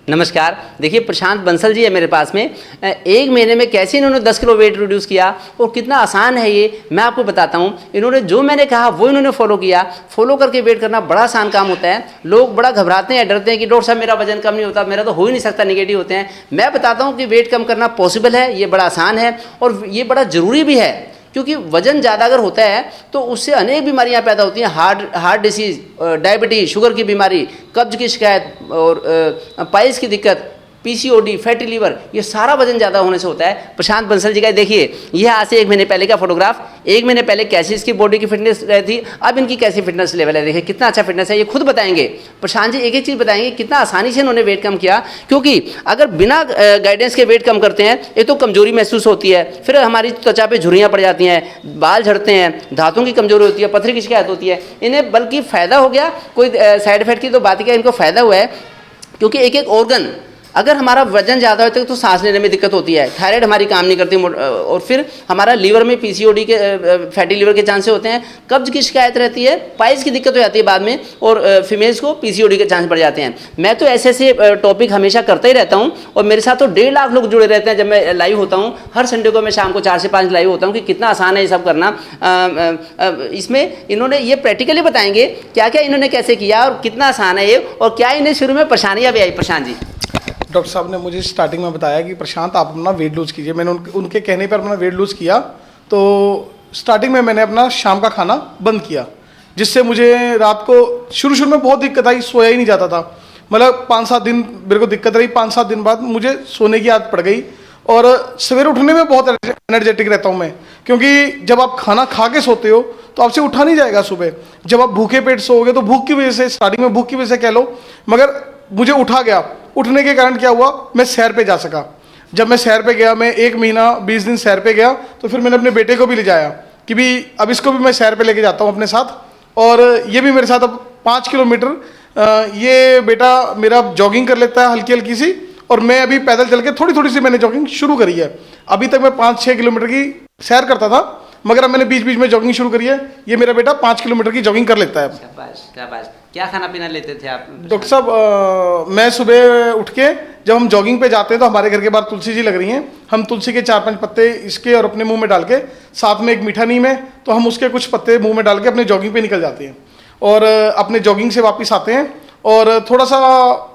नमस्कार। देखिए प्रशांत बंसल जी है मेरे पास में। एक महीने में कैसे इन्होंने 10 किलो वेट रिड्यूस किया और कितना आसान है ये मैं आपको बताता हूँ। इन्होंने जो मैंने कहा वो इन्होंने फॉलो किया। फॉलो करके वेट करना बड़ा आसान काम होता है। लोग बड़ा घबराते हैं, डरते हैं कि डॉक्टर साहब मेरा वजन कम नहीं होता, मेरा तो हो ही नहीं सकता, निगेटिव होते हैं। मैं बताता हूँ कि वेट कम करना पॉसिबल है, ये बड़ा आसान है और ये बड़ा ज़रूरी भी है, क्योंकि वजन ज़्यादा अगर होता है तो उससे अनेक बीमारियां पैदा होती हैं। हार्ट डिसीज़, डायबिटीज़, शुगर की बीमारी, कब्ज की शिकायत और पाइल्स की दिक्कत, पीसीओडी, फैटी लीवर, ये सारा वजन ज़्यादा होने से होता है। प्रशांत बंसल जी का देखिए, यह आज से 1 महीने पहले का फोटोग्राफ। 1 महीने पहले कैसी इसकी बॉडी की फिटनेस थी, अब इनकी कैसी फिटनेस लेवल है। देखिए कितना अच्छा फिटनेस है, ये खुद बताएंगे। प्रशांत जी एक एक चीज़ बताएंगे कितना आसानी से इन्होंने वेट कम किया, क्योंकि अगर बिना गाइडेंस के वेट कम करते हैं एक तो कमजोरी महसूस होती है, फिर हमारी त्वचा पे झुर्रियाँ पड़ जाती हैं, बाल झड़ते हैं, दांतों की कमजोरी होती है, पथरी की शिकायत होती है। इन्हें बल्कि फ़ायदा हो गया, कोई साइड इफेक्ट की तो बात ही क्या, इनको फ़ायदा हुआ है। क्योंकि एक एक ऑर्गन, अगर हमारा वजन ज़्यादा होता है तो सांस लेने में दिक्कत होती है, थायराइड हमारी काम नहीं करती, और फिर हमारा लीवर में पीसीओडी के फैटी लीवर के चांसेस होते हैं, कब्ज की शिकायत रहती है, पाइल्स की दिक्कत हो जाती है बाद में, और फीमेल्स को पीसीओडी के चांस बढ़ जाते हैं। मैं तो ऐसे ऐसे टॉपिक हमेशा करता ही रहता हूँ और मेरे साथ तो 1.5 लाख लोग जुड़े रहते हैं। जब मैं लाइव होता हूँ हर संडे को, मैं शाम को 4 से 5 लाइव होता हूँ कि कितना आसान है ये सब करना। इसमें इन्होंने ये प्रैक्टिकली बताएंगे क्या क्या इन्होंने कैसे किया और कितना आसान है ये, और क्या इन्हें शुरू में परेशानियाँ भी आई। प्रशांत जी, डॉक्टर साहब ने मुझे स्टार्टिंग में बताया कि प्रशांत आप अपना वेट लूज़ कीजिए। मैंने उनके कहने पर अपना वेट लूज़ किया। तो स्टार्टिंग में मैंने अपना शाम का खाना बंद किया, जिससे मुझे रात को शुरू में बहुत दिक्कत आई, सोया ही नहीं जाता था। मतलब 5-7 दिन मेरे को दिक्कत रही। 5-7 दिन बाद मुझे सोने की आदत पड़ गई और सवेरे उठने में बहुत एनर्जेटिक रहता हूँ मैं, क्योंकि जब आप खाना खा के सोते हो तो आपसे उठा नहीं जाएगा सुबह। जब आप भूखे पेट सोओगे तो भूख की वजह से, स्टार्टिंग में भूख की वजह से कह लो, मगर मुझे उठा गया। उठने के कारण क्या हुआ, मैं सैर पे जा सका। जब मैं सैर पे गया, मैं 1 महीना 20 दिन सैर पे गया, तो फिर मैंने अपने बेटे को भी ले जाया कि भी अब इसको भी मैं सैर पे लेके जाता हूँ अपने साथ, और ये भी मेरे साथ अब 5 किलोमीटर ये बेटा मेरा जॉगिंग कर लेता है हल्की हल्की सी, और मैं अभी पैदल चल के थोड़ी थोड़ी सी मैंने जॉगिंग शुरू करी है। अभी तक मैं 5-6 किलोमीटर की सैर करता था, मगर अब मैंने बीच बीच में जॉगिंग शुरू करी है। ये मेरा बेटा 5 किलोमीटर की जॉगिंग कर लेता है। शाबाश शाबाश। क्या खाना पीना लेते थे आप? डॉक्टर साहब, मैं सुबह उठ के जब हम जॉगिंग पे जाते हैं तो हमारे घर के बाहर तुलसी जी लग रही हैं। हम तुलसी के 4-5 पत्ते इसके और अपने मुंह में डाल के, साथ में एक मीठा नीम है, तो हम उसके कुछ पत्ते मुंह में डाल के अपने जॉगिंग पे निकल जाते हैं, और अपने जॉगिंग से वापस आते हैं और थोड़ा सा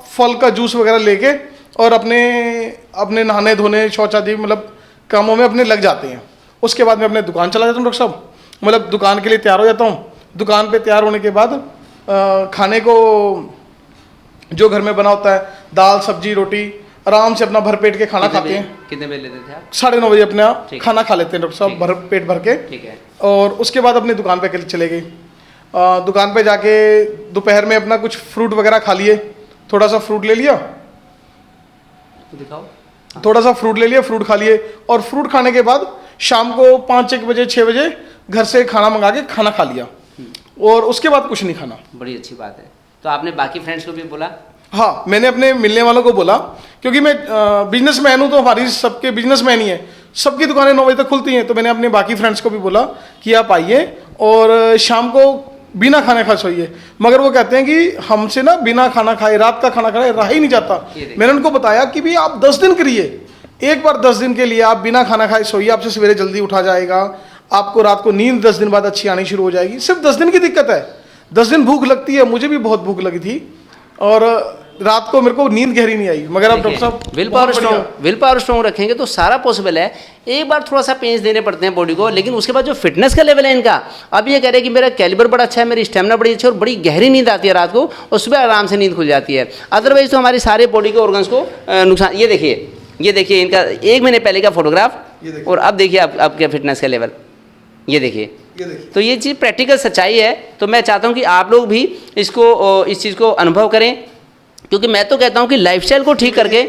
फल का जूस वगैरह लेके और अपने नहाने धोने, शौच आदि मतलब कामों में अपने लग जाते हैं। उसके बाद मैं अपने दुकान चला जाता हूँ डॉक्टर साहब, मतलब दुकान के लिए तैयार हो जाता हूँ। दुकान पे तैयार होने के बाद खाने को जो घर में बना होता है, दाल सब्जी रोटी, आराम से अपना भर पेट के खाना खाते हैं। कितने बजे लेते थे आप? 9:30 बजे अपना खाना खा लेते हैं डॉक्टर साहब, भर पेट भर के। ठीक है। और उसके बाद अपनी दुकान पे चले गए। दुकान पे जाके दोपहर में अपना कुछ फ्रूट वगैरह खा लिए, थोड़ा सा फ्रूट ले लिया, दिखाओ। थोड़ा सा फ्रूट ले लिया, फ्रूट खा लिए, और फ्रूट खाने के बाद शाम को 5-1 बजे 6 बजे घर से खाना मंगा के खाना खा लिया, और उसके बाद कुछ नहीं खाना। बड़ी अच्छी बात है। तो आपने बाकी फ्रेंड्स को भी बोला? हाँ, मैंने अपने मिलने वालों को बोला, क्योंकि मैं बिजनेसमैन हूँ, तो हमारी सबके बिजनेसमैन ही है, सबकी दुकानें 9 बजे तक खुलती हैं। तो मैंने अपने बाकी फ्रेंड्स को भी बोला कि आप आइए और शाम को बिना खाने खा सोइए। मगर वो कहते हैं कि हमसे ना बिना खाना खाए रात का खाना खाए रहा ही नहीं जाता। मैंने उनको बताया कि भी आप 10 दिन करिए, एक बार 10 दिन के लिए आप बिना खाना खाए सोइए, आपसे सवेरे जल्दी उठा जाएगा, आपको रात को नींद 10 दिन बाद अच्छी आनी शुरू हो जाएगी। सिर्फ 10 दिन की दिक्कत है, 10 दिन भूख लगती है, मुझे भी बहुत भूख लगी थी, और रात को मेरे को नींद गहरी नहीं आई। मगर अब डॉक्टर साहब विल पावर स्ट्रॉन्ग रखेंगे तो सारा पॉसिबल है। एक बार थोड़ा सा पेंस देने पड़ते हैं बॉडी को, लेकिन उसके बाद जो फिटनेस का लेवल है इनका, अब ये कह रहे हैं कि मेरा कैलिबर बड़ा अच्छा है, मेरी स्टेमिना बड़ी अच्छी है, और बड़ी गहरी नींद आती है रात को, और सुबह आराम से नींद खुल जाती है। अदरवाइज तो हमारे सारे बॉडी के ऑर्गन्स को नुकसान। ये देखिए इनका 1 महीने पहले का फोटोग्राफ, और अब देखिए आपके फिटनेस का लेवल, ये देखिए। तो ये चीज़ प्रैक्टिकल सच्चाई है। तो मैं चाहता हूँ कि आप लोग भी इस चीज़ को अनुभव करें, क्योंकि मैं तो कहता हूं कि लाइफस्टाइल को ठीक करके,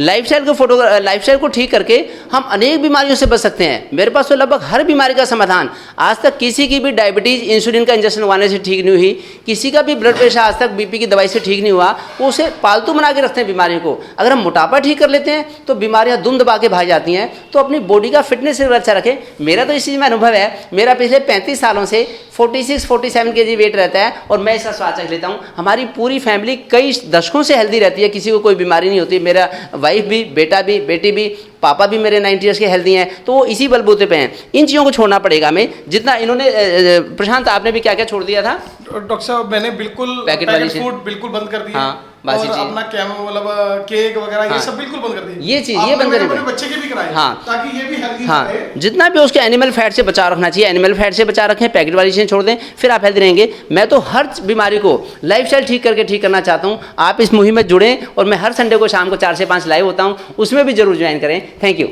लाइफस्टाइल को ठीक करके हम अनेक बीमारियों से बच सकते हैं। मेरे पास तो लगभग हर बीमारी का समाधान, आज तक किसी की भी डायबिटीज़ इंसुलिन का इंजेक्शन लगवाने से ठीक नहीं हुई, किसी का भी ब्लड प्रेशर आज तक बीपी की दवाई से ठीक नहीं हुआ। वो उसे पालतू बना के रखते हैं बीमारियों को। अगर हम मोटापा ठीक कर लेते हैं तो बीमारियां दुम दबा के भाग जाती हैं। तो अपनी बॉडी का फिटनेस अच्छा रखें। मेरा तो इस चीज़ में अनुभव है, मेरा पिछले 35 सालों से 46-47 kg वेट रहता है, और मैं इसका स्वाद चख लेता हूँ। हमारी पूरी फैमिली कई दशकों से हेल्दी रहती है, किसी को कोई बीमारी नहीं होती। मेरा वाइफ भी, बेटा भी, बेटी भी, पापा भी मेरे 90 ईयर्स के हेल्दी हैं, तो वो इसी बलबूते पे हैं। इन चीज़ों को छोड़ना पड़ेगा हमें। जितना इन्होंने प्रशांत आपने भी क्या क्या छोड़ दिया था? डॉक्टर साहब मैंने बिल्कुल पैकेट फूड बिल्कुल बंद कर दिया। हाँ, बासी और चीज़। अपना मतलब केक वगैरह हाँ, ये सब बिल्कुल बंद कर दिया। ये चीज़ ये बंद अपने करें। बच्चे के भी कराए, हाँ, ताकि ये भी हेल्दी हाँ, रहे। जितना भी उसके एनिमल फैट से बचाव रखना चाहिए, एनिमल फैट से बचा रखें, पैकेट वाली चीज़ें छोड़ दें, फिर आप हेल्दी रहेंगे। मैं तो हर बीमारी को लाइफस्टाइल ठीक करके ठीक करना चाहता हूँ। आप इस मुहिम में जुड़ें और मैं हर संडे को शाम को 4 से 5 लाइव होता हूँ, उसमें भी जरूर ज्वाइन करें। Thank you.